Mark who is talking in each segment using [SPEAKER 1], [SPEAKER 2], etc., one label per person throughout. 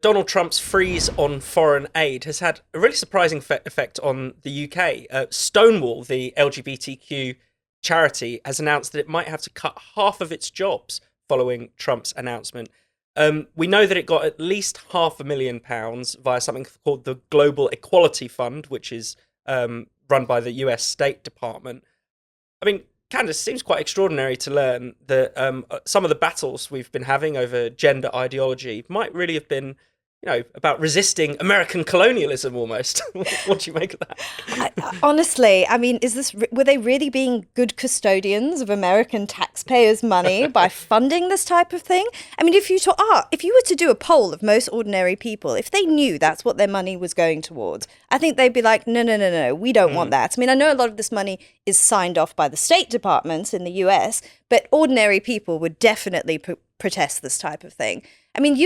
[SPEAKER 1] Donald Trump's freeze on foreign aid has had a really surprising effect on the UK. Stonewall, the LGBTQ charity, has announced that it might have to cut half of its jobs following Trump's announcement. We know that it got at least £500,000 via something called the Global Equality Fund, which is run by the US State Department. I mean, Candice, seems quite extraordinary to learn that some of the battles we've been having over gender ideology might really have been, about resisting American colonialism almost. What do you make of that?
[SPEAKER 2] Honestly, I mean, were they really being good custodians of American taxpayers' money by funding this type of thing? I mean, if you were to do a poll of most ordinary people, if they knew that's what their money was going towards, I think they'd be like, no, we don't want that. I mean, I know a lot of this money is signed off by the State Departments in the US, but ordinary people would definitely protest this type of thing. I mean,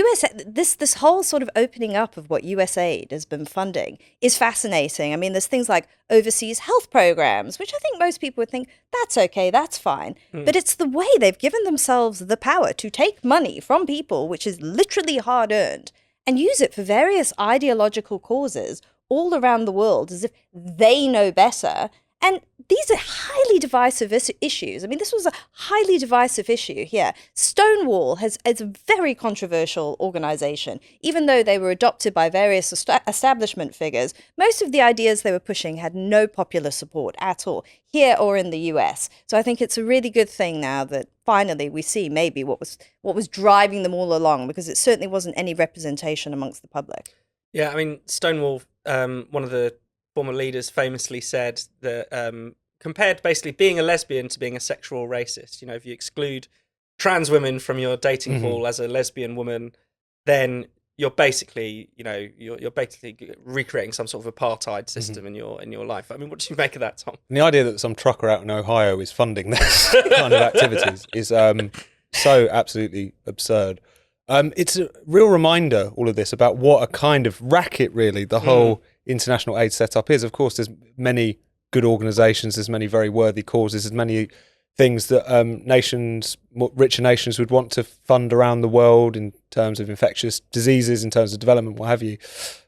[SPEAKER 2] this whole sort of opening up of what USAID has been funding is fascinating. I mean, there's things like overseas health programs, which I think most people would think, that's okay, that's fine. But it's the way they've given themselves the power to take money from people, which is literally hard earned, and use it for various ideological causes all around the world as if they know better. And these are highly divisive issues. I mean, this was a highly divisive issue here. Stonewall is a very controversial organization. Even though they were adopted by various establishment figures, most of the ideas they were pushing had no popular support at all, here or in the US. So I think it's a really good thing now that finally we see maybe what was driving them all along, because it certainly wasn't any representation amongst the public.
[SPEAKER 1] Yeah, I mean, Stonewall, one of the former leaders famously said that compared basically being a lesbian to being a sexual racist. If you exclude trans women from your dating pool as a lesbian woman, then you're basically, you're basically recreating some sort of apartheid system in your life. I mean, what do you make of that, Tom?
[SPEAKER 3] And the idea that some trucker out in Ohio is funding this kind of activities is so absolutely absurd. It's a real reminder, all of this, about what a kind of racket, really, the whole international aid setup is. Of course, there's many good organisations, there's many very worthy causes, there's many things that richer nations would want to fund around the world in terms of infectious diseases, in terms of development, what have you.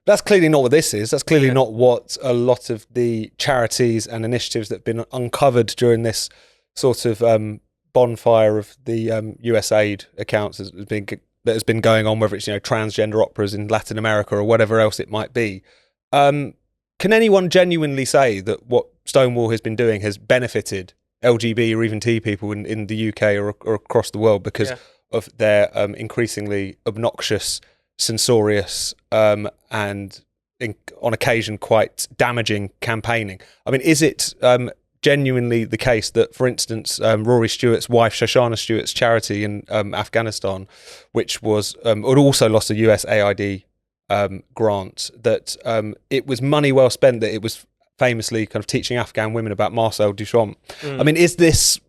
[SPEAKER 3] That's clearly not what this is. That's clearly not what a lot of the charities and initiatives that have been uncovered during this sort of bonfire of the USAID accounts that has been going on, whether it's transgender operas in Latin America or whatever else it might be. Can anyone genuinely say that what Stonewall has been doing has benefited LGB or even T people in the UK or across the world because of their increasingly obnoxious, censorious, and on occasion quite damaging campaigning? I mean, is it genuinely the case that, for instance, Rory Stewart's wife, Shoshana Stewart's charity in Afghanistan, which had also lost a USAID grant, that it was money well spent, that it was famously kind of teaching Afghan women about Marcel Duchamp. I mean, is this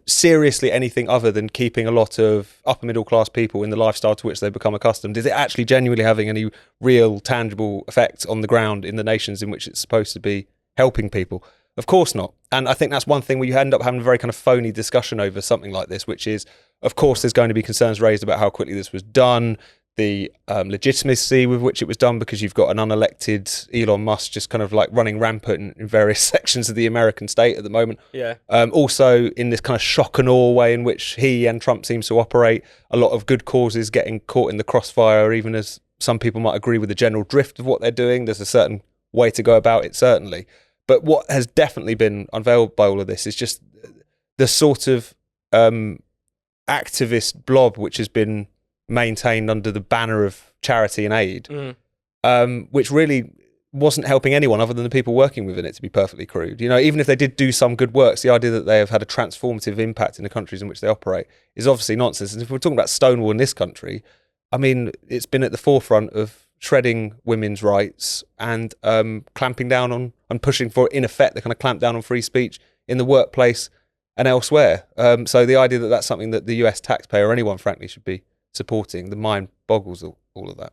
[SPEAKER 3] seriously anything other than keeping a lot of upper middle class people in the lifestyle to which they've become accustomed? Is it actually genuinely having any real tangible effect on the ground in the nations in which it's supposed to be helping people? Of course not. And I think that's one thing where you end up having a very kind of phony discussion over something like this, which is, of course, there's going to be concerns raised about how quickly this was done, the legitimacy with which it was done, because you've got an unelected Elon Musk just kind of like running rampant in various sections of the American state at the moment.
[SPEAKER 1] Yeah.
[SPEAKER 3] Also, in this kind of shock and awe way in which he and Trump seems to operate, a lot of good causes getting caught in the crossfire, even as some people might agree with the general drift of what they're doing. There's a certain way to go about it, certainly. But what has definitely been unveiled by all of this is just the sort of activist blob which has been maintained under the banner of charity and aid, which really wasn't helping anyone other than the people working within it, to be perfectly crude. Even if they did do some good works, the idea that they have had a transformative impact in the countries in which they operate is obviously nonsense. And if we're talking about Stonewall in this country, I mean, it's been at the forefront of shredding women's rights and clamping down on and pushing for, in effect, the kind of clamp down on free speech in the workplace and elsewhere. So the idea that that's something that the US taxpayer or anyone, frankly, should be supporting, the mind boggles all of that.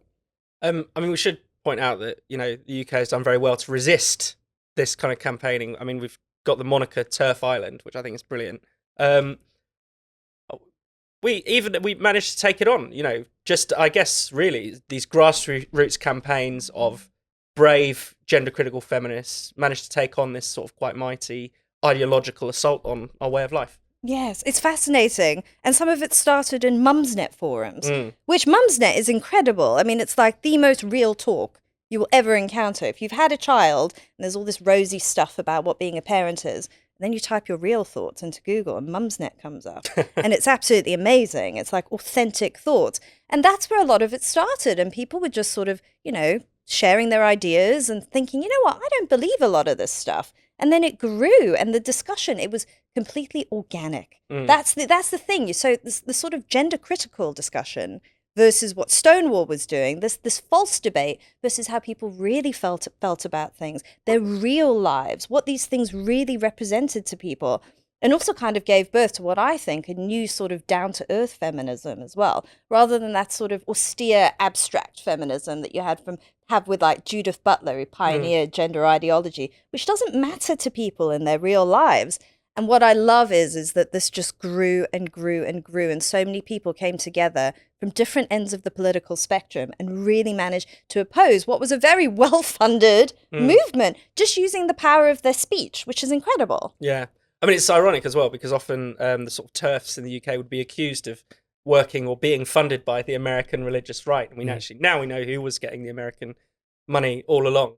[SPEAKER 1] I mean, we should point out that, the UK has done very well to resist this kind of campaigning. I mean, we've got the moniker TERF Island, which I think is brilliant. we managed to take it on. You know, just I guess really these grassroots campaigns of brave gender critical feminists managed to take on this sort of quite mighty ideological assault on our way of life.
[SPEAKER 2] Yes, it's fascinating. And some of it started in Mumsnet forums,
[SPEAKER 1] Mm.
[SPEAKER 2] which Mumsnet is incredible. I mean, it's like the most real talk you will ever encounter. If you've had a child and there's all this rosy stuff about what being a parent is, and then you type your real thoughts into Google and Mumsnet comes up. And it's absolutely amazing. It's like authentic thoughts. And that's where a lot of it started. And people were just sort of, you know, sharing their ideas and thinking, you know what, I don't believe a lot of this stuff. And then it grew, and the discussion, it was completely organic. That's the thing. So the sort of gender critical discussion versus what Stonewall was doing, this false debate versus how people really felt about things, their real lives, what these things really represented to people, and also kind of gave birth to what I think a new sort of down-to-earth feminism as well, rather than that sort of austere abstract feminism that you have with like Judith Butler, who pioneered gender ideology, which doesn't matter to people in their real lives. And what I love is that this just grew and grew and grew, and so many people came together from different ends of the political spectrum and really managed to oppose what was a very well-funded movement, just using the power of their speech, which is incredible.
[SPEAKER 1] Yeah. I mean, it's ironic as well, because often the sort of TERFs in the UK would be accused of working or being funded by the American religious right. And now we know who was getting the American money all along.